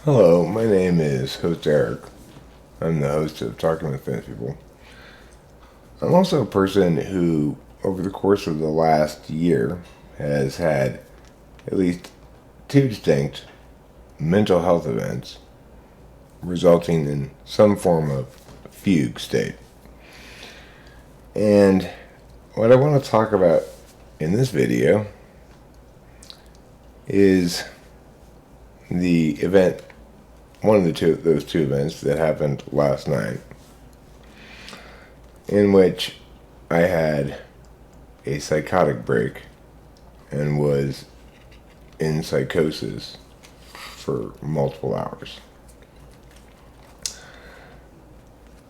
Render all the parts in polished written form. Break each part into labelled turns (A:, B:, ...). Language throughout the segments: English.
A: Hello, my name is host Eric. I'm the host of Talking with Famous People. I'm also a person who, over the course of the last year, has had at least two distinct mental health events resulting in some form of fugue state. And what I want to talk about in this video is the event, one of those two events that happened last night, in which I had a psychotic break and was in psychosis for multiple hours.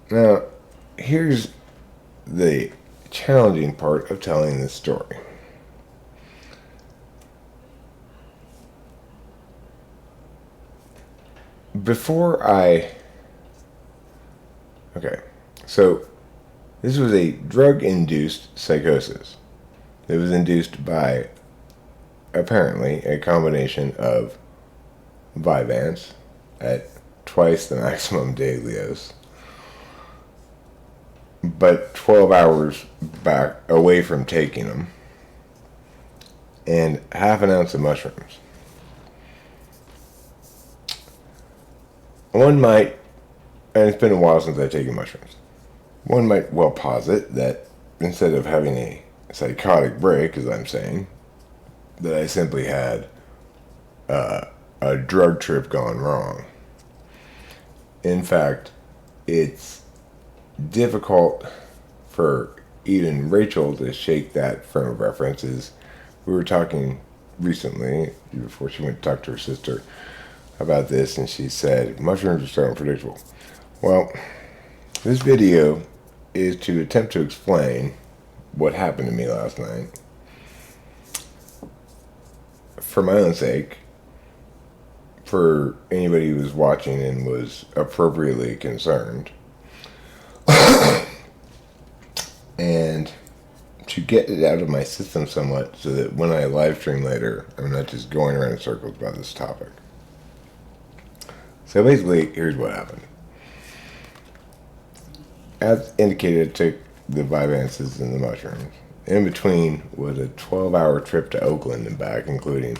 A: Now, here's the challenging part of telling this story. So this was a drug-induced psychosis. It was induced by, apparently, a combination of Vyvanse at twice the maximum daily dose, but 12 hours back away from taking them, and half an ounce of mushrooms. One might, and it's been a while since I've taken mushrooms, one might well posit that instead of having a psychotic break, as I'm saying, that I simply had a drug trip gone wrong. In fact, it's difficult for even Rachel to shake that frame of reference. As we were talking recently, before she went to talk to her sister about this, and she said, mushrooms are so unpredictable. Well, this video is to attempt to explain what happened to me last night for my own sake, for anybody who was watching and was appropriately concerned, and to get it out of my system somewhat so that when I live stream later, I'm not just going around in circles about this topic. So basically, here's what happened. As indicated, I took the Vyvanses and the mushrooms. In between was a 12-hour trip to Oakland and back, including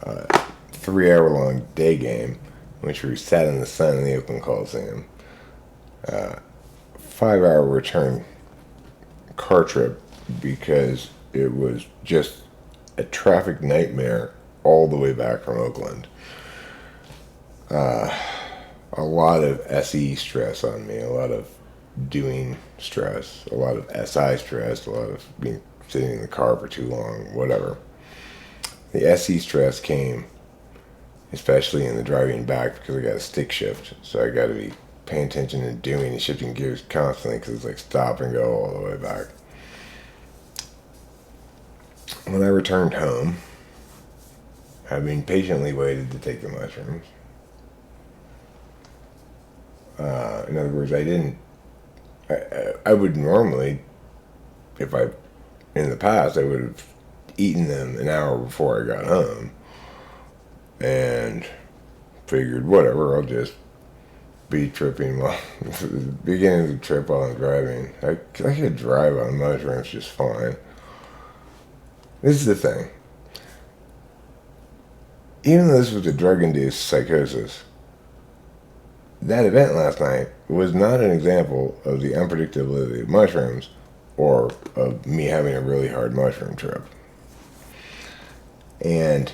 A: a 3-hour-long day game, in which we sat in the sun in the Oakland Coliseum. 5-hour return car trip because it was just a traffic nightmare all the way back from Oakland. A lot of SE stress on me, a lot of doing stress, a lot of SI stress, a lot of being sitting in the car for too long, whatever. The SE stress came especially in the driving back because I got a stick shift, so I got to be paying attention and doing and shifting gears constantly because it's like stop and go all the way back. When I returned home, having patiently waited to take the mushrooms, in other words, I would normally, in the past, I would have eaten them an hour before I got home and figured, whatever, I'll just be tripping while, beginning the trip while I'm driving. I could drive on mushrooms just fine. This is the thing. Even though this was a drug-induced psychosis, that event last night was not an example of the unpredictability of mushrooms or of me having a really hard mushroom trip. And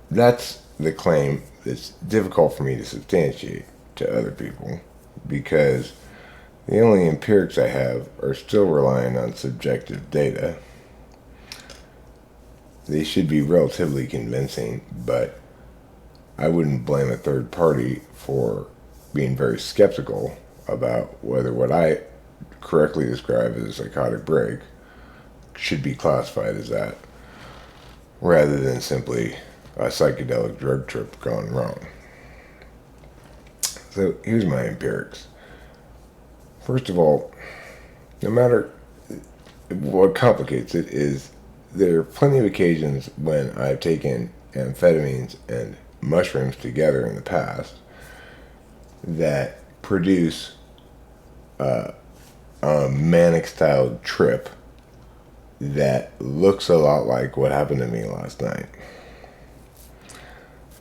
A: that's the claim that's difficult for me to substantiate to other people because the only empirics I have are still relying on subjective data. They should be relatively convincing, but I wouldn't blame a third party for being very skeptical about whether what I correctly describe as a psychotic break should be classified as that, rather than simply a psychedelic drug trip gone wrong. So here's my empirics. First of all, no matter what complicates it is there are plenty of occasions when I've taken amphetamines and mushrooms together in the past that produce a manic style trip that looks a lot like what happened to me last night.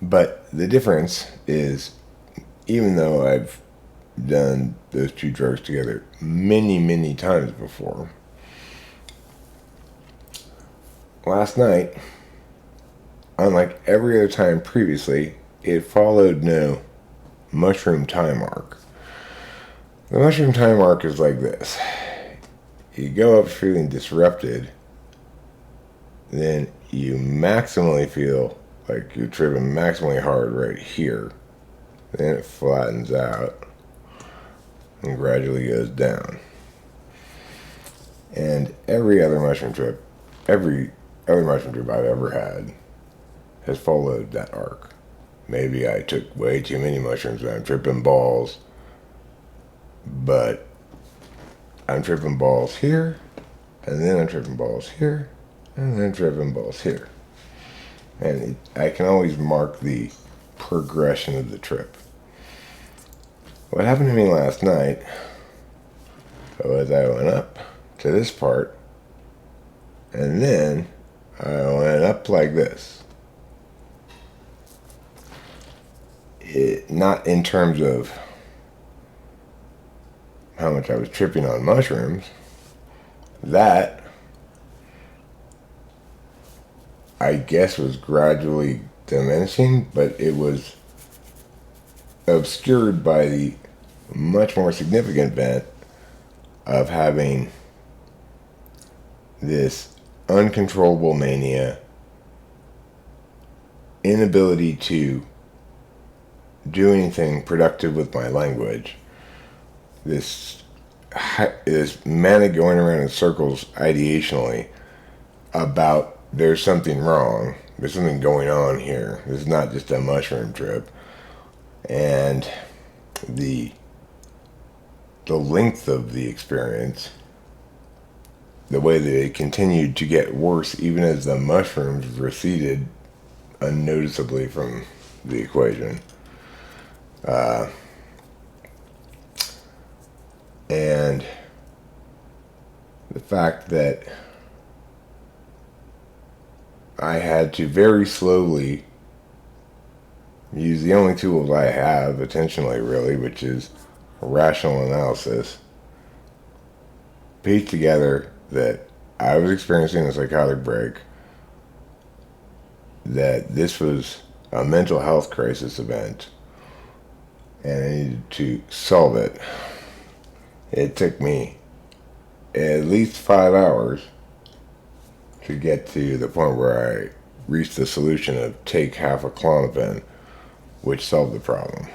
A: But the difference is, even though I've done those two drugs together many, many times before, last night, unlike every other time previously, it followed no mushroom time arc. The mushroom time arc is like this. You go up feeling disrupted, then you maximally feel like you're tripping maximally hard right here. Then it flattens out and gradually goes down. And every other mushroom trip I've ever had has followed that arc. Maybe I took way too many mushrooms and I'm tripping balls, but I'm tripping balls here, and then I'm tripping balls here, and then tripping balls here. And I can always mark the progression of the trip. What happened to me last night was I went up to this part, and then I went up like this. Not in terms of how much I was tripping on mushrooms. That, I guess, was gradually diminishing, but it was obscured by the much more significant event of having this uncontrollable mania, inability to do anything productive with my language, this manic going around in circles ideationally about there's something wrong, there's something going on here, this is not just a mushroom trip. And the length of the experience, the way that it continued to get worse even as the mushrooms receded unnoticeably from the equation. And the fact that I had to very slowly use the only tools I have attentionally, really, which is rational analysis, piece together that I was experiencing a psychotic break, that this was a mental health crisis event, and I needed to solve it. It took me at least 5 hours to get to the point where I reached the solution of take half a Klonopin, which solved the problem.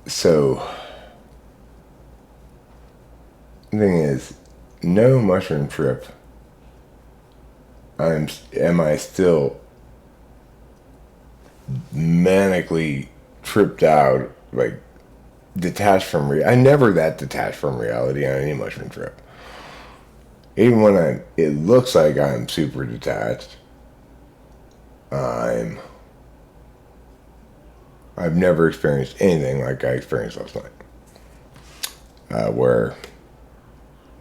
A: So, the thing is, no mushroom trip am I still manically tripped out, like detached from reality. I'm never that detached from reality on any mushroom trip. Even when it looks like I'm super detached, I've never experienced anything like I experienced last night, where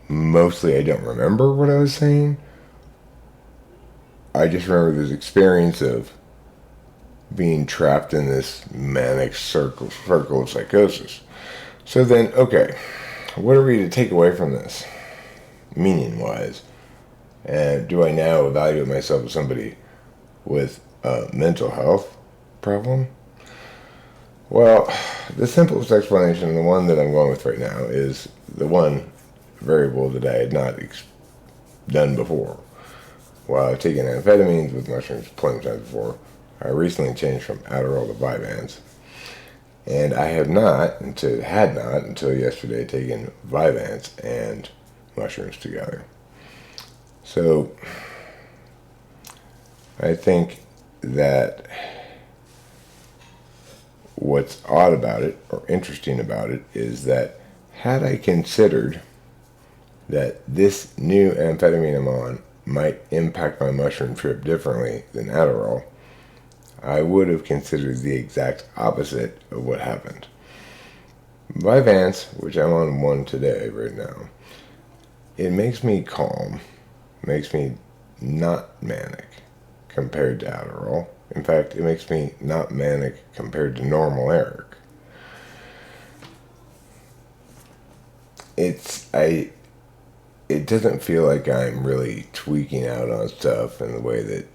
A: mostly I don't remember what I was saying. I just remember this experience of being trapped in this manic circle of psychosis. So then, okay, what are we to take away from this, meaning-wise? And do I now evaluate myself as somebody with a mental health problem? Well, the simplest explanation, the one that I'm going with right now, is the one variable that I had not done before. While I've taken amphetamines with mushrooms plenty of times before, I recently changed from Adderall to Vyvanse. And I had not until yesterday taken Vyvanse and mushrooms together. So I think that what's odd about it, or interesting about it, is that had I considered that this new amphetamine I'm on might impact my mushroom trip differently than Adderall, I would have considered the exact opposite of what happened. Vyvanse, which I'm on one today right now, it makes me calm, makes me not manic compared to Adderall. In fact, it makes me not manic compared to normal Eric. It doesn't feel like I'm really tweaking out on stuff in the way that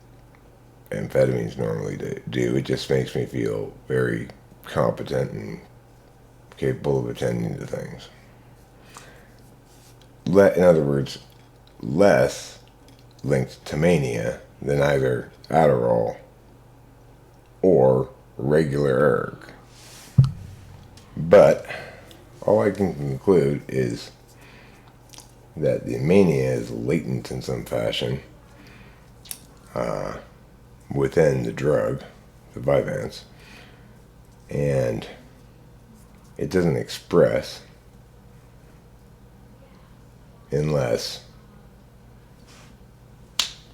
A: amphetamines normally do. It just makes me feel very competent and capable of attending to things. In other words, less linked to mania than either Adderall or regular erg. But all I can conclude is that the mania is latent in some fashion within the drug, the Vyvanse, and it doesn't express unless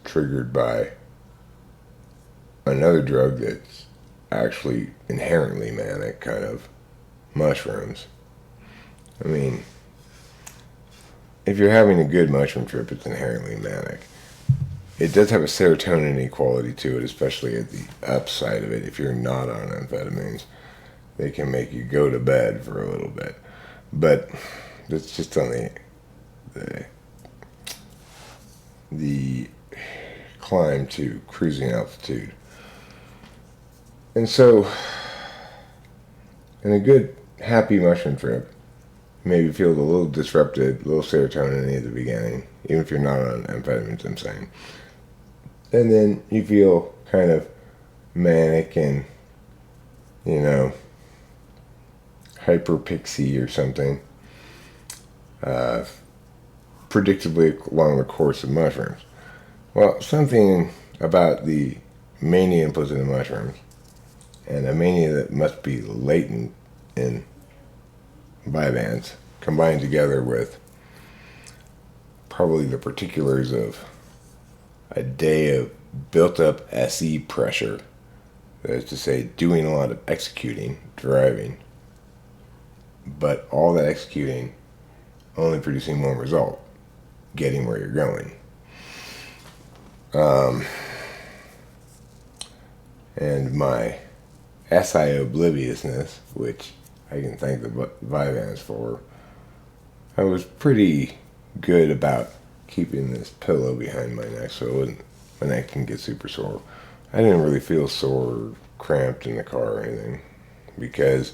A: triggered by another drug that's actually inherently manic, kind of mushrooms. I mean, if you're having a good mushroom trip, it's inherently manic. It does have a serotonin quality to it, especially at the upside of it. If you're not on amphetamines, they can make you go to bed for a little bit. But that's just on the climb to cruising altitude. And so, in a good, happy mushroom trip, maybe feel a little disrupted, a little serotonin at the beginning, even if you're not on amphetamines, I'm saying. And then you feel kind of manic and, hyperpixie or something, predictably along the course of mushrooms. Well, something about the mania implicit in mushrooms, and a mania that must be latent in Vyvanse, combined together with probably the particulars of a day of built-up SE pressure, that is to say, doing a lot of executing, driving, but all that executing only producing one result, getting where you're going. And my SI obliviousness, which I can thank the Vyvanse for, I was pretty good about keeping this pillow behind my neck so my neck can get super sore. I didn't really feel sore or cramped in the car or anything because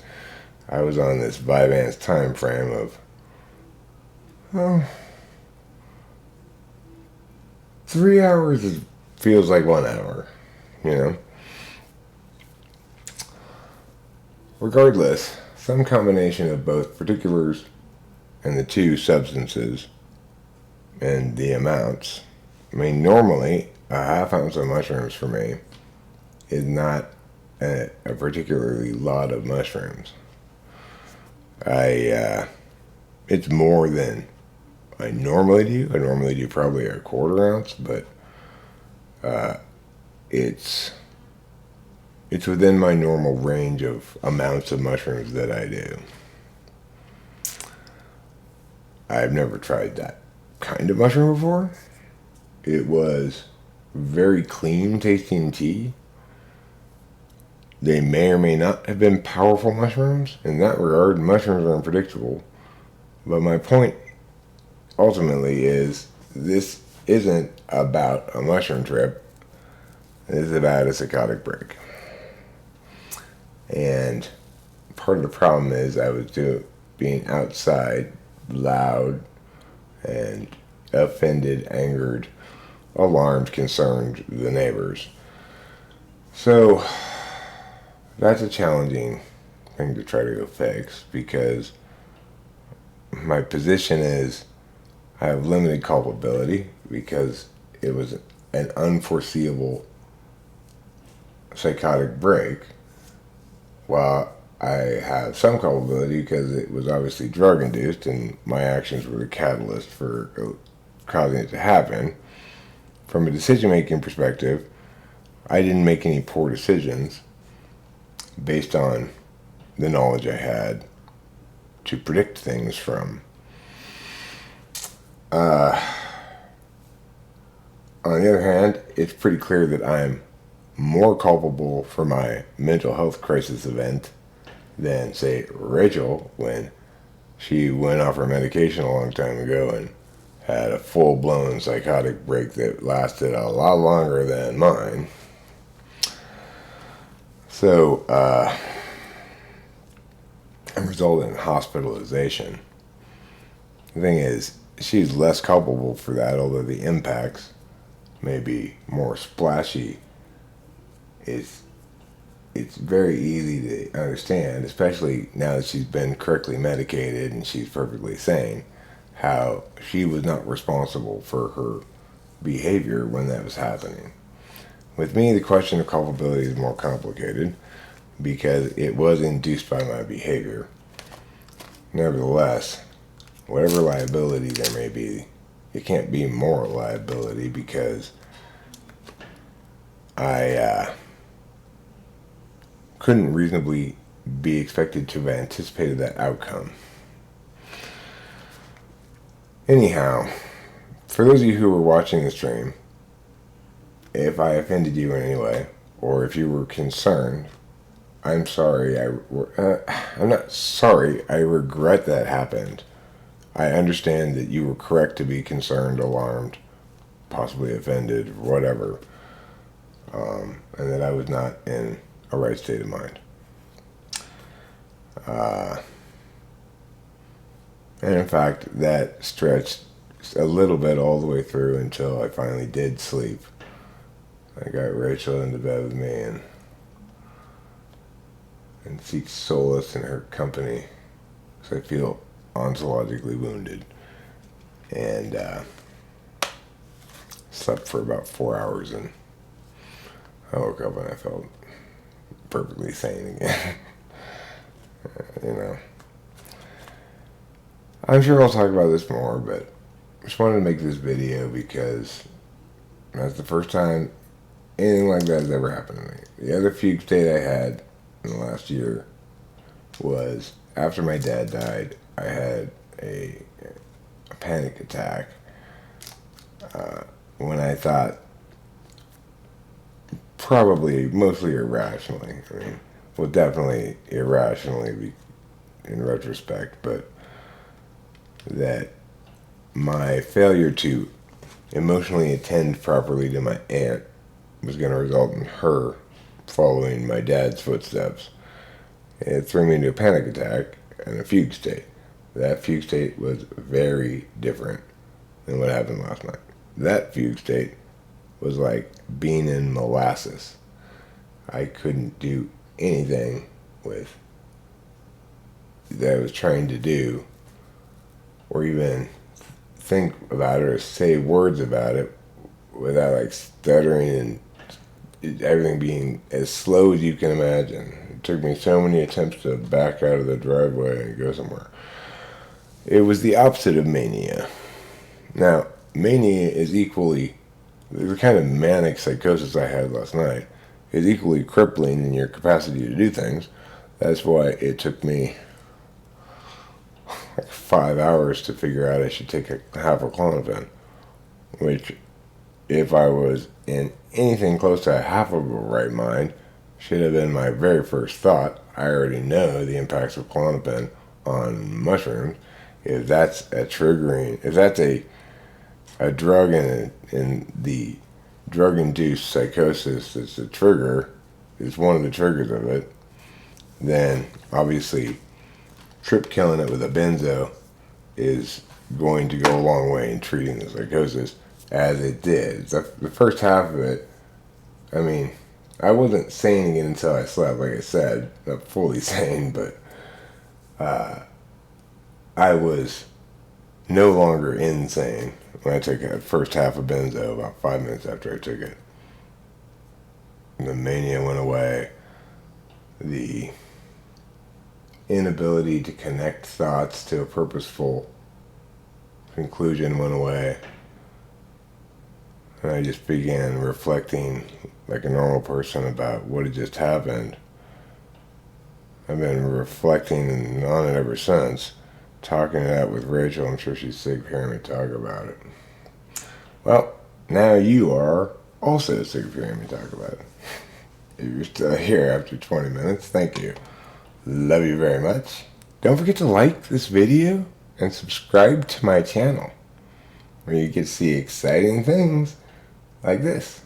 A: I was on this Vyvanse time frame of 3 hours feels like 1 hour, Regardless, some combination of both particulars and the two substances and the amounts. I mean, normally a half ounce of mushrooms for me is not a particularly lot of mushrooms. It's more than I normally do. I normally do probably a quarter ounce, but it's within my normal range of amounts of mushrooms that I do. I've never tried that kind of mushroom before. It was very clean tasting tea. They may or may not have been powerful mushrooms. In that regard, mushrooms are unpredictable. But my point ultimately is this isn't about a mushroom trip. It's about a psychotic break. And part of the problem is I was being outside, loud, and offended, angered, alarmed, concerned the neighbors. So that's a challenging thing to try to go fix because my position is I have limited culpability because it was an unforeseeable psychotic break, while I have some culpability because it was obviously drug induced and my actions were the catalyst for causing it to happen. from a decision-making perspective, I didn't make any poor decisions based on the knowledge I had to predict things from. On the other hand, it's pretty clear that I'm more culpable for my mental health crisis event than, say, Rachel when she went off her medication a long time ago and had a full-blown psychotic break that lasted a lot longer than mine. So, and resulted in hospitalization. The thing is, she's less culpable for that, although the impacts may be more splashy. It's very easy to understand, especially now that she's been correctly medicated and she's perfectly sane, how she was not responsible for her behavior when that was happening. With me, the question of culpability is more complicated because it was induced by my behavior. Nevertheless, whatever liability there may be, it can't be moral liability because I couldn't reasonably be expected to have anticipated that outcome. Anyhow, for those of you who were watching the stream, if I offended you in any way, or if you were concerned, I'm sorry. I'm not sorry. I regret that happened. I understand that you were correct to be concerned, alarmed, possibly offended, whatever, and that I was not in a right state of mind. And in fact, that stretched a little bit all the way through until I finally did sleep. I got Rachel into bed with me and seek solace in her company because I feel ontologically wounded. And slept for about 4 hours and I woke up and I felt perfectly sane again. You know. I'm sure I'll talk about this more, but I just wanted to make this video because that's the first time anything like that has ever happened to me. The other fugue state I had in the last year was after my dad died. I had a panic attack when I thought, probably mostly irrationally. I mean, well, definitely irrationally in retrospect, but that my failure to emotionally attend properly to my aunt was going to result in her following my dad's footsteps. It threw me into a panic attack and a fugue state. That fugue state was very different than what happened last night. That fugue state was like being in molasses. I couldn't do anything with that I was trying to do, or even think about it or say words about it without like stuttering and everything being as slow as you can imagine. It took me so many attempts to back out of the driveway and go somewhere. It was the opposite of mania. Now, mania is equally, the kind of manic psychosis I had last night is equally crippling in your capacity to do things. That's why it took me like 5 hours to figure out I should take half a Klonopin, which, if I was in anything close to half of a right mind, should have been my very first thought. I already know the impacts of Klonopin on mushrooms. If that's if that's a drug in the drug-induced psychosis that's a trigger, is one of the triggers of it, then obviously killing it with a benzo is going to go a long way in treating the psychosis, as it did. The first half of it, I mean, I wasn't sane again until I slept, like I said, not fully sane, but I was no longer insane when I took that first half of benzo about 5 minutes after I took it. The mania went away. The inability to connect thoughts to a purposeful conclusion went away. And I just began reflecting like a normal person about what had just happened. I've been reflecting on it ever since, talking it out with Rachel. I'm sure she's sick of hearing me talk about it. Well, now you are also sick of hearing me talk about it. If you're still here after 20 minutes, thank you. Love you very much. Don't forget to like this video and subscribe to my channel, where you get to see exciting things like this.